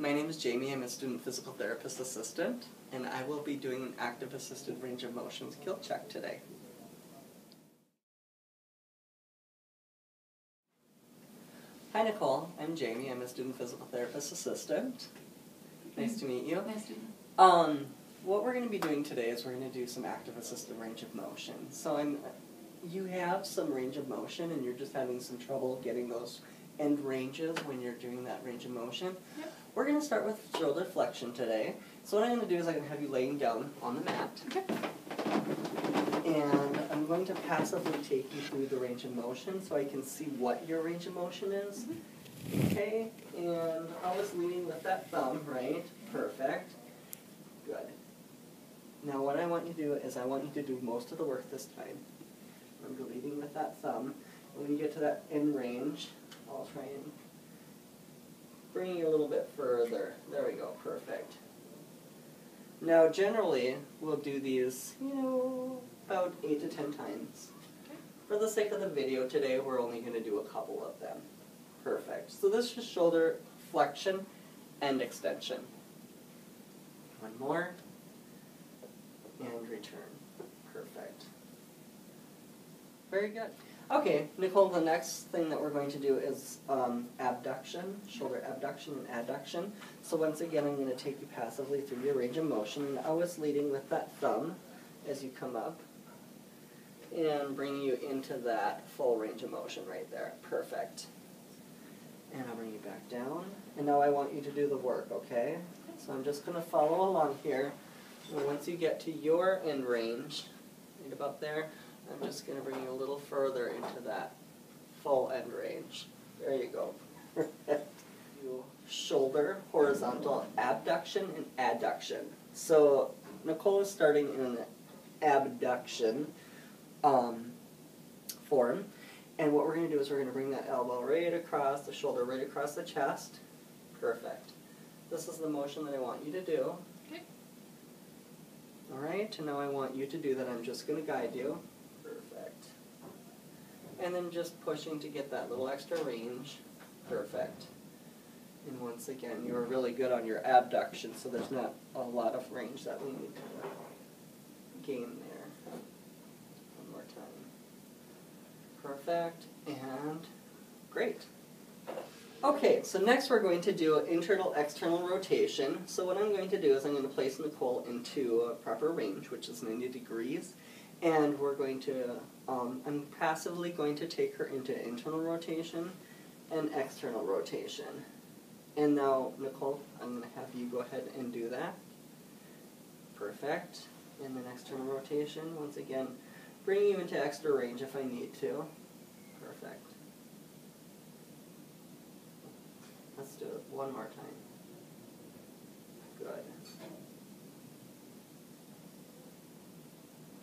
My name is Jamie. I'm a student physical therapist assistant, and I will be doing an active assisted range of motion skill check today. Hi Nicole, I'm Jamie. I'm a student physical therapist assistant. Nice to meet you. Nice to meet you. What we're going to be doing today is we're going to do some active assisted range of motion. So you have some range of motion and you're just having some trouble getting those end ranges when you're doing that range of motion. Yep. We're going to start with shoulder flexion today. So what I'm going to do is I'm going to have you laying down on the mat. Okay. And I'm going to passively take you through the range of motion so I can see what your range of motion is. Okay, and I was leading with that thumb, right? Perfect. Good. Now what I want you to do is I want you to do most of the work this time. I'm leading with that thumb. When you get to that end range, I'll try and bring you a little bit further. There we go, perfect. Now generally, we'll do these, about 8 to 10 times. Okay. For the sake of the video today, we're only going to do a couple of them. Perfect. So this is shoulder flexion and extension. One more. And return. Perfect. Very good. Okay, Nicole, the next thing that we're going to do is abduction, shoulder abduction and adduction. So once again, I'm going to take you passively through your range of motion. And I was leading with that thumb as you come up and bring you into that full range of motion right there. Perfect. And I'll bring you back down. And now I want you to do the work, okay? So I'm just going to follow along here. And once you get to your end range, right about there, I'm just going to bring you a little further into that full end range. There you go. Shoulder, horizontal abduction and adduction. So Nicole is starting in an abduction form. And what we're going to do is we're going to bring that elbow right across the shoulder, right across the chest. Perfect. This is the motion that I want you to do. Okay. Alright, and now I want you to do that. I'm just going to guide you. Perfect. And then just pushing to get that little extra range. Perfect. And once again, you're really good on your abduction, so there's not a lot of range that we need to gain there. One more time. Perfect, and great. Okay, so next we're going to do internal-external rotation. So what I'm going to do is I'm going to place Nicole into a proper range, which is 90 degrees. And we're going to, I'm passively going to take her into internal rotation and external rotation. And now, Nicole, I'm going to have you go ahead and do that. Perfect. And then external rotation, once again, bring you into extra range if I need to. Perfect. Let's do it one more time. Good.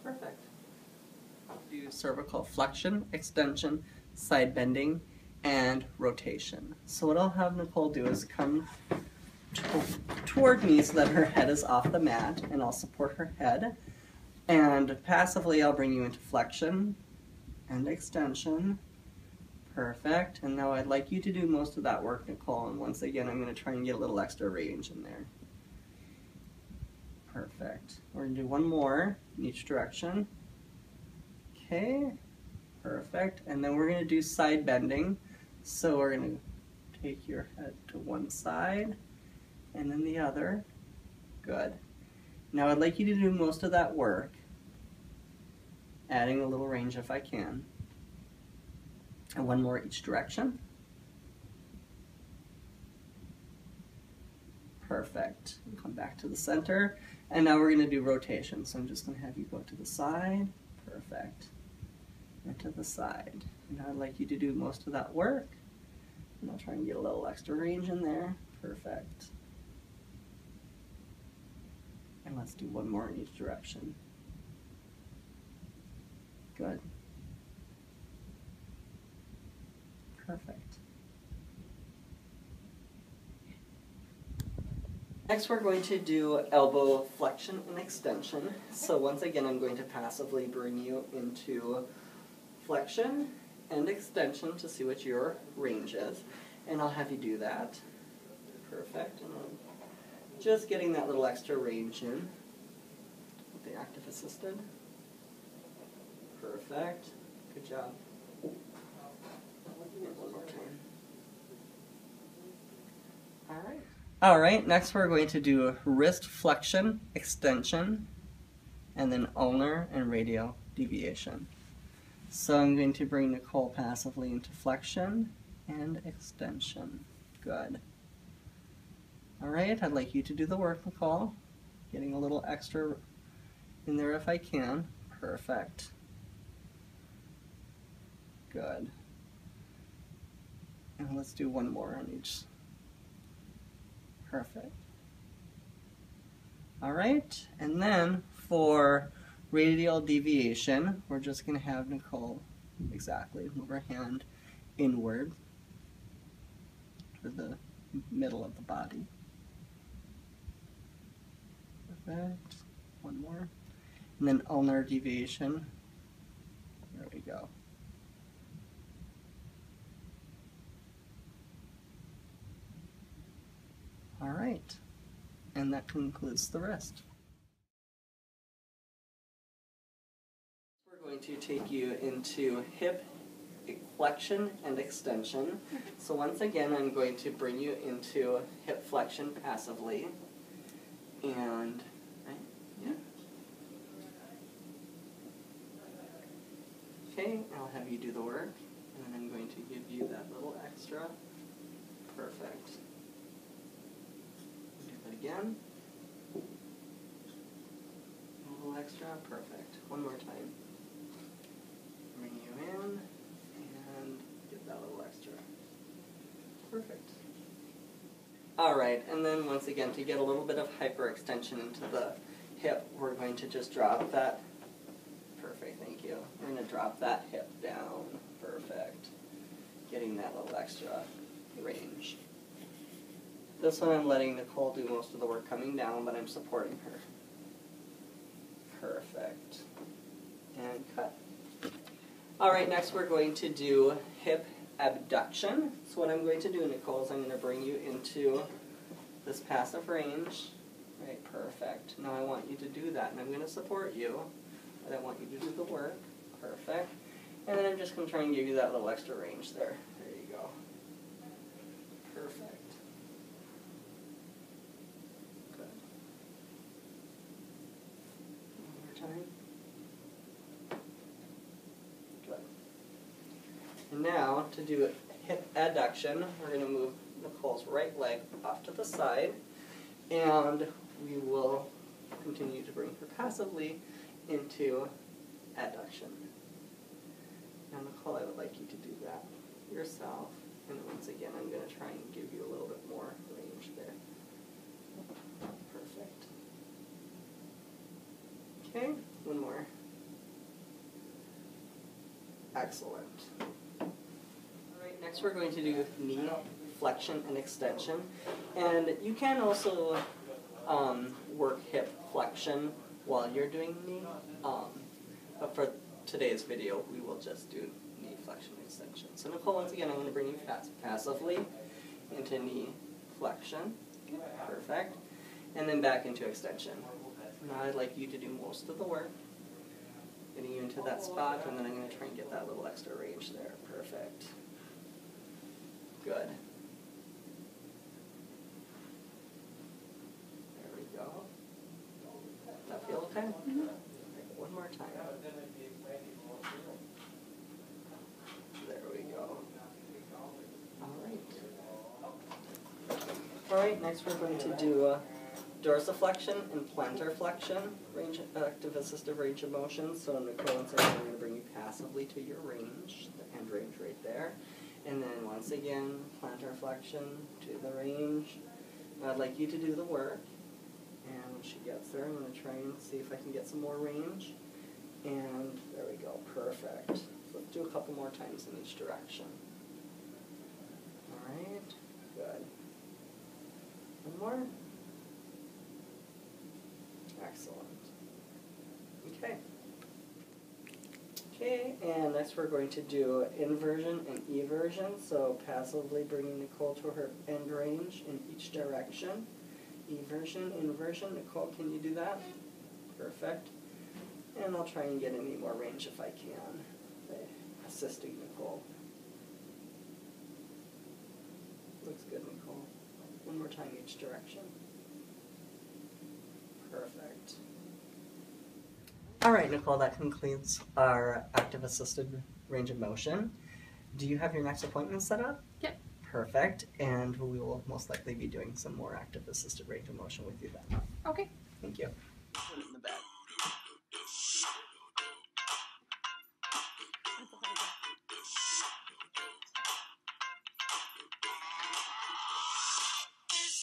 Perfect. Do cervical flexion, extension, side bending, and rotation. So what I'll have Nicole do is come toward me so that her head is off the mat, and I'll support her head. And passively I'll bring you into flexion and extension. Perfect. And now I'd like you to do most of that work, Nicole, and once again I'm going to try and get a little extra range in there. Perfect. We're going to do one more in each direction. Okay, perfect. And then we're going to do side bending. So we're going to take your head to one side and then the other. Good. Now I'd like you to do most of that work, adding a little range if I can. And one more each direction. Perfect. And come back to the center. And now we're going to do rotation. So I'm just going to have you go to the side. Perfect. And to the side. And now I'd like you to do most of that work. And I'll try and get a little extra range in there. Perfect. And let's do one more in each direction. Good. Perfect. Next we're going to do elbow flexion and extension. So once again I'm going to passively bring you into flexion and extension to see what your range is. And I'll have you do that. Perfect. And then just getting that little extra range in with the active assisted. Perfect. Good job. And one more time. Alright. Alright, next we're going to do wrist flexion, extension, and then ulnar and radial deviation. So I'm going to bring Nicole passively into flexion and extension. Good. Alright, I'd like you to do the work, Nicole. Getting a little extra in there if I can. Perfect. Good. And let's do one more on each. Perfect. Alright, and then for radial deviation, we're just going to have Nicole move her hand inward to the middle of the body. Perfect. One more. And then ulnar deviation. There we go. All right. And that concludes the wrist. We're going to take you into hip flexion and extension. So once again, I'm going to bring you into hip flexion passively. And, right, yeah. Okay, I'll have you do the work, and then I'm going to give you that little extra. Perfect. Do that again. A little extra, perfect. One more time. Bring you in, and get that little extra. Perfect. Alright, and then once again, to get a little bit of hyperextension into the hip, we're going to just drop that. Perfect, thank you. We're going to drop that hip down. Perfect. Getting that little extra range. This one I'm letting Nicole do most of the work coming down, but I'm supporting her. Perfect. And cut. Alright, next we're going to do hip abduction. So what I'm going to do, Nicole, is I'm going to bring you into this passive range. Right, perfect. Now I want you to do that, and I'm going to support you, but I want you to do the work. Perfect. And then I'm just going to try and give you that little extra range there. There you go. Perfect. Good. One more time. Good. And now, to do hip adduction, we're going to move Nicole's right leg off to the side, and we will continue to bring her passively into adduction. Now, Nicole, I would like you to do that yourself, and once again, I'm going to try and give you a little bit more range there. Perfect. Okay, one more. Excellent. Alright, next we're going to do knee flexion and extension. And you can also work hip flexion while you're doing knee. But for today's video, we will just do knee flexion and extension. So Nicole, once again, I'm going to bring you passively into knee flexion. Perfect. And then back into extension. Now I'd like you to do most of the work, getting you into that spot, and then I'm going to try and get that little extra range there. Perfect. Good. There we go. Does that feel okay? Mm-hmm. One more time. There we go. Alright, next we're going to do dorsiflexion and plantar flexion, active assistive range of motion. So Nicole, once again, I'm going to bring you passively to your range, the end range right there. And then once again, plantar flexion to the range. I'd like you to do the work. And when she gets there, I'm going to try and see if I can get some more range. And there we go, perfect. So let's do a couple more times in each direction. Alright, good. One more. Excellent. Okay. Okay, and next we're going to do inversion and eversion, so passively bringing Nicole to her end range in each direction. Eversion, inversion. Nicole, can you do that? Perfect. And I'll try and get any more range if I can by assisting Nicole. Looks good, Nicole. One more time each direction. Perfect. All right, Nicole, that concludes our active assisted range of motion. Do you have your next appointment set up? Yep. Perfect, and we will most likely be doing some more active assisted range of motion with you then. Okay. Thank you.